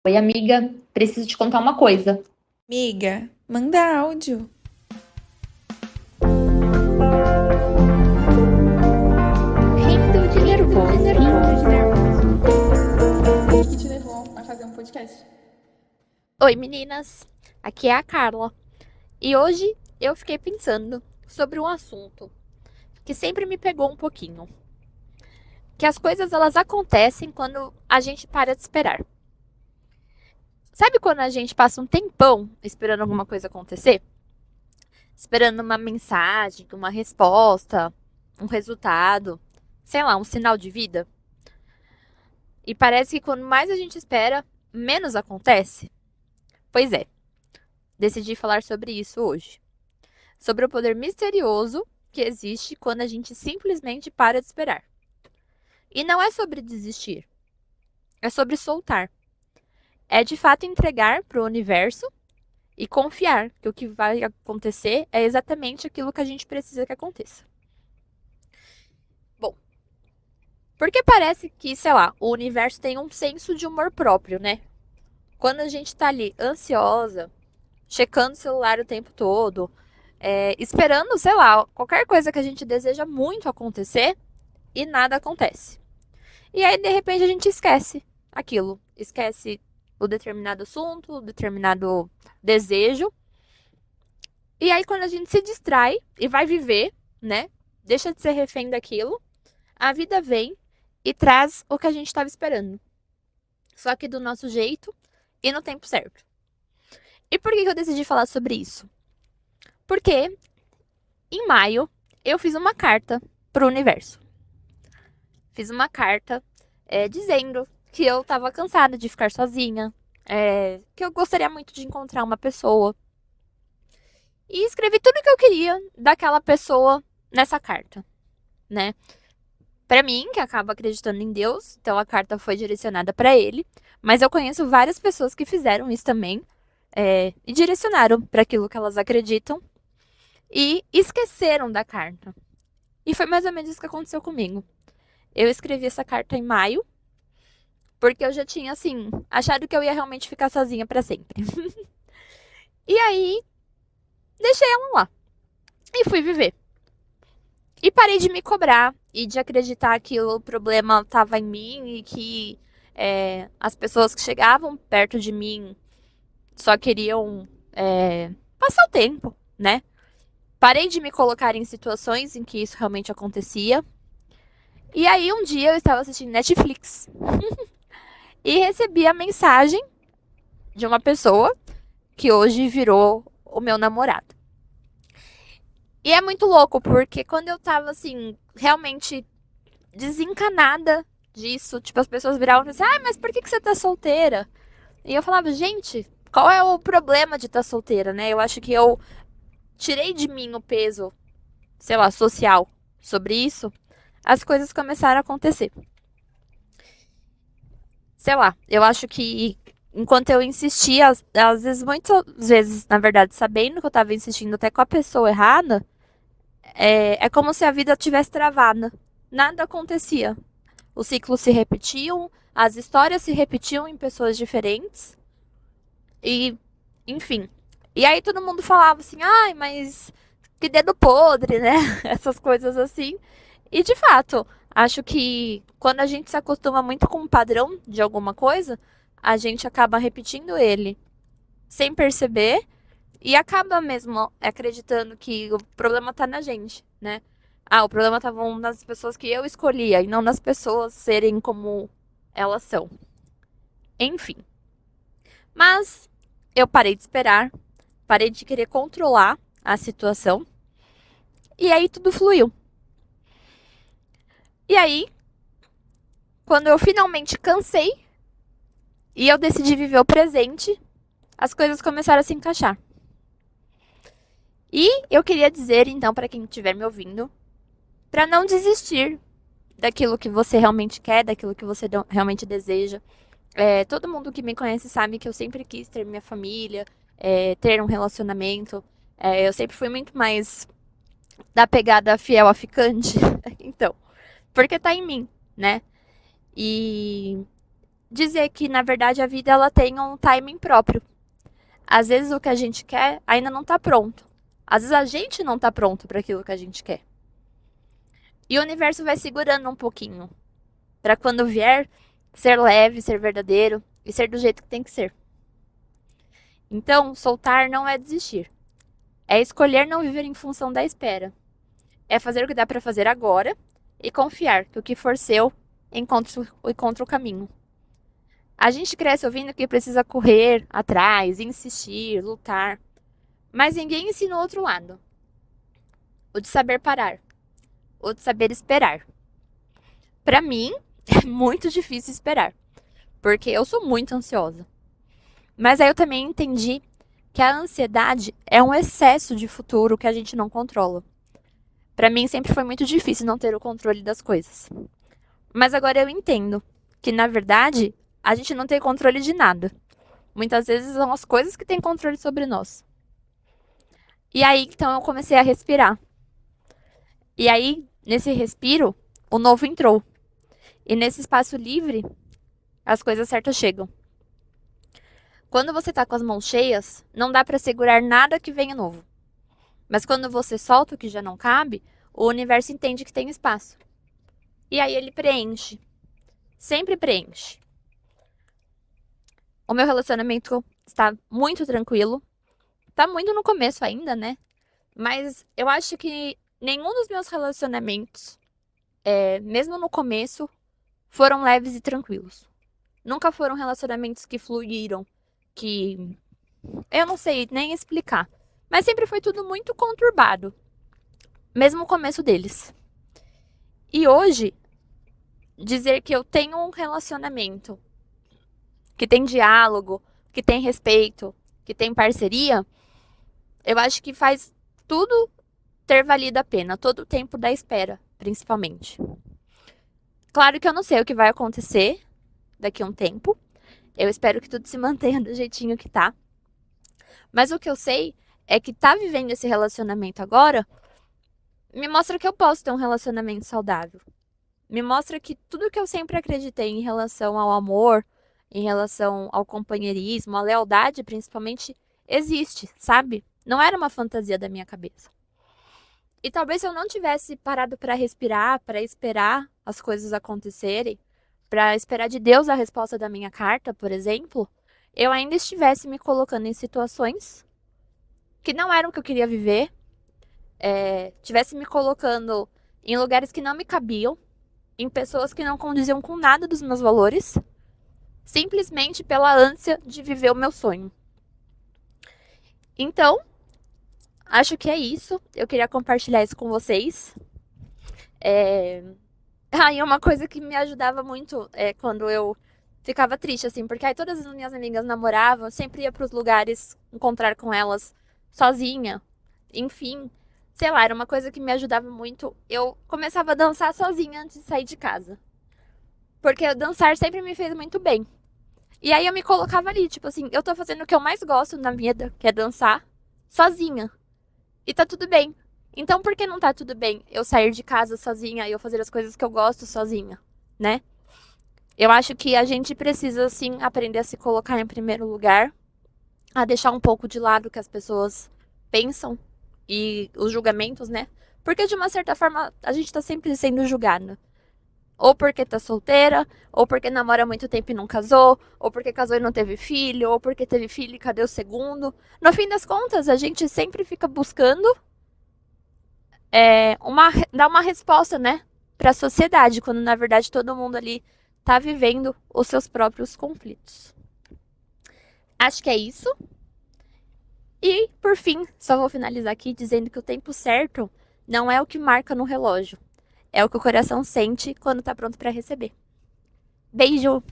Oi, amiga, preciso te contar uma coisa. Miga, manda áudio. Rindo de nervoso. O que te levou a fazer um podcast? Oi, meninas! Aqui é a Carla. E hoje eu fiquei pensando sobre um assunto que sempre me pegou um pouquinho. Que as coisas elas acontecem quando a gente para de esperar. Sabe quando a gente passa um tempão esperando alguma coisa acontecer? Esperando uma mensagem, uma resposta, um resultado, sei lá, um sinal de vida? E parece que quando mais a gente espera, menos acontece? Pois é, decidi falar sobre isso hoje. Sobre o poder misterioso que existe quando a gente simplesmente para de esperar. E não é sobre desistir, é sobre soltar. É de fato entregar para o universo e confiar que o que vai acontecer é exatamente aquilo que a gente precisa que aconteça. Bom, porque parece que, sei lá, o universo tem um senso de humor próprio, né? Quando a gente tá ali ansiosa, checando o celular o tempo todo, esperando, sei lá, qualquer coisa que a gente deseja muito acontecer e nada acontece. E aí, de repente, a gente esquece aquilo. Esquece o determinado assunto, o determinado desejo. E aí, quando a gente se distrai e vai viver, né? Deixa de ser refém daquilo, a vida vem e traz o que a gente estava esperando. Só que do nosso jeito e no tempo certo. E por que eu decidi falar sobre isso? Porque em maio eu fiz uma carta pro universo. Fiz uma carta dizendo que eu tava cansada de ficar sozinha, que eu gostaria muito de encontrar uma pessoa. E escrevi tudo o que eu queria daquela pessoa nessa carta, né? Pra mim, que acabo acreditando em Deus, então a carta foi direcionada pra ele, mas eu conheço várias pessoas que fizeram isso também, e direcionaram para aquilo que elas acreditam e esqueceram da carta. E foi mais ou menos isso que aconteceu comigo. Eu escrevi essa carta em maio, porque eu já tinha, assim, achado que eu ia realmente ficar sozinha pra sempre. E aí, deixei ela lá. E fui viver. E parei de me cobrar e de acreditar que o problema estava em mim e que as pessoas que chegavam perto de mim só queriam passar o tempo, né? Parei de me colocar em situações em que isso realmente acontecia. E aí, um dia eu estava assistindo Netflix e recebi a mensagem de uma pessoa que hoje virou o meu namorado. E é muito louco, porque quando eu tava, assim, realmente desencanada disso, tipo, as pessoas viravam e falavam assim, mas por que você tá solteira? E eu falava, gente, qual é o problema de estar solteira, né? Eu acho que eu tirei de mim o peso, sei lá, social sobre isso, as coisas começaram a acontecer. Sei lá, eu acho que enquanto eu insistia, às vezes, muitas vezes, na verdade, sabendo que eu tava insistindo até com a pessoa errada, é como se a vida tivesse travada. Nada acontecia. Os ciclos se repetiam, as histórias se repetiam em pessoas diferentes. E, enfim. E aí todo mundo falava assim, ai, mas que dedo podre, né? Essas coisas assim. E de fato, acho que quando a gente se acostuma muito com um padrão de alguma coisa, a gente acaba repetindo ele sem perceber e acaba mesmo acreditando que o problema tá na gente, né? Ah, o problema tava nas pessoas que eu escolhia e não nas pessoas serem como elas são. Enfim. Mas eu parei de esperar, parei de querer controlar a situação e aí tudo fluiu. E aí, quando eu finalmente cansei e eu decidi viver o presente, as coisas começaram a se encaixar. E eu queria dizer, então, para quem estiver me ouvindo, para não desistir daquilo que você realmente quer, daquilo que você realmente deseja. Todo mundo que me conhece sabe que eu sempre quis ter minha família, ter um relacionamento. Eu sempre fui muito mais da pegada fiel a ficante. Então, porque tá em mim, né? E dizer que, na verdade, a vida ela tem um timing próprio. Às vezes o que a gente quer ainda não está pronto. Às vezes a gente não está pronto para aquilo que a gente quer. E o universo vai segurando um pouquinho, para quando vier, ser leve, ser verdadeiro e ser do jeito que tem que ser. Então, soltar não é desistir. É escolher não viver em função da espera. É fazer o que dá para fazer agora e confiar que o que for seu encontra o caminho. A gente cresce ouvindo que precisa correr atrás, insistir, lutar. Mas ninguém ensina o outro lado. O de saber parar. O de saber esperar. Para mim, é muito difícil esperar. Porque eu sou muito ansiosa. Mas aí eu também entendi que a ansiedade é um excesso de futuro que a gente não controla. Para mim sempre foi muito difícil não ter o controle das coisas. Mas agora eu entendo que, na verdade, a gente não tem controle de nada. Muitas vezes são as coisas que têm controle sobre nós. E aí, então, eu comecei a respirar. E aí, nesse respiro, o novo entrou. E nesse espaço livre, as coisas certas chegam. Quando você tá com as mãos cheias, não dá para segurar nada que venha novo. Mas quando você solta o que já não cabe, o universo entende que tem espaço. E aí ele preenche. Sempre preenche. O meu relacionamento está muito tranquilo. Tá muito no começo ainda, né? Mas eu acho que nenhum dos meus relacionamentos, mesmo no começo, foram leves e tranquilos. Nunca foram relacionamentos que fluíram, que eu não sei nem explicar. Mas sempre foi tudo muito conturbado. Mesmo o começo deles. E hoje, dizer que eu tenho um relacionamento que tem diálogo, que tem respeito, que tem parceria, eu acho que faz tudo ter valido a pena, todo o tempo da espera, principalmente. Claro que eu não sei o que vai acontecer daqui a um tempo. Eu espero que tudo se mantenha do jeitinho que tá. Mas o que eu sei é que tá vivendo esse relacionamento agora me mostra que eu posso ter um relacionamento saudável. Me mostra que tudo que eu sempre acreditei em relação ao amor, em relação ao companheirismo, à lealdade, principalmente, existe, sabe? Não era uma fantasia da minha cabeça. E talvez se eu não tivesse parado para respirar, para esperar as coisas acontecerem, para esperar de Deus a resposta da minha carta, por exemplo, eu ainda estivesse me colocando em situações que não eram o que eu queria viver, tivesse me colocando em lugares que não me cabiam, em pessoas que não condiziam com nada dos meus valores, simplesmente pela ânsia de viver o meu sonho. Então, acho que é isso. Eu queria compartilhar isso com vocês. E uma coisa que me ajudava muito é quando eu ficava triste, assim, porque aí todas as minhas amigas namoravam, eu sempre ia pros lugares encontrar com elas sozinha. Enfim, sei lá, era uma coisa que me ajudava muito. Eu começava a dançar sozinha antes de sair de casa. Porque dançar sempre me fez muito bem. E aí eu me colocava ali, tipo assim, eu tô fazendo o que eu mais gosto na vida, que é dançar, sozinha. E tá tudo bem. Então por que não tá tudo bem eu sair de casa sozinha e eu fazer as coisas que eu gosto sozinha, né? Eu acho que a gente precisa, sim, aprender a se colocar em primeiro lugar, a deixar um pouco de lado o que as pessoas pensam e os julgamentos, né? Porque de uma certa forma a gente tá sempre sendo julgado. Ou porque tá solteira, ou porque namora há muito tempo e não casou, ou porque casou e não teve filho, ou porque teve filho e cadê o segundo? No fim das contas, a gente sempre fica buscando dar uma resposta, né, pra sociedade, quando na verdade todo mundo ali tá vivendo os seus próprios conflitos. Acho que é isso. E, por fim, só vou finalizar aqui dizendo que o tempo certo não é o que marca no relógio. É o que o coração sente quando tá pronto para receber. Beijo!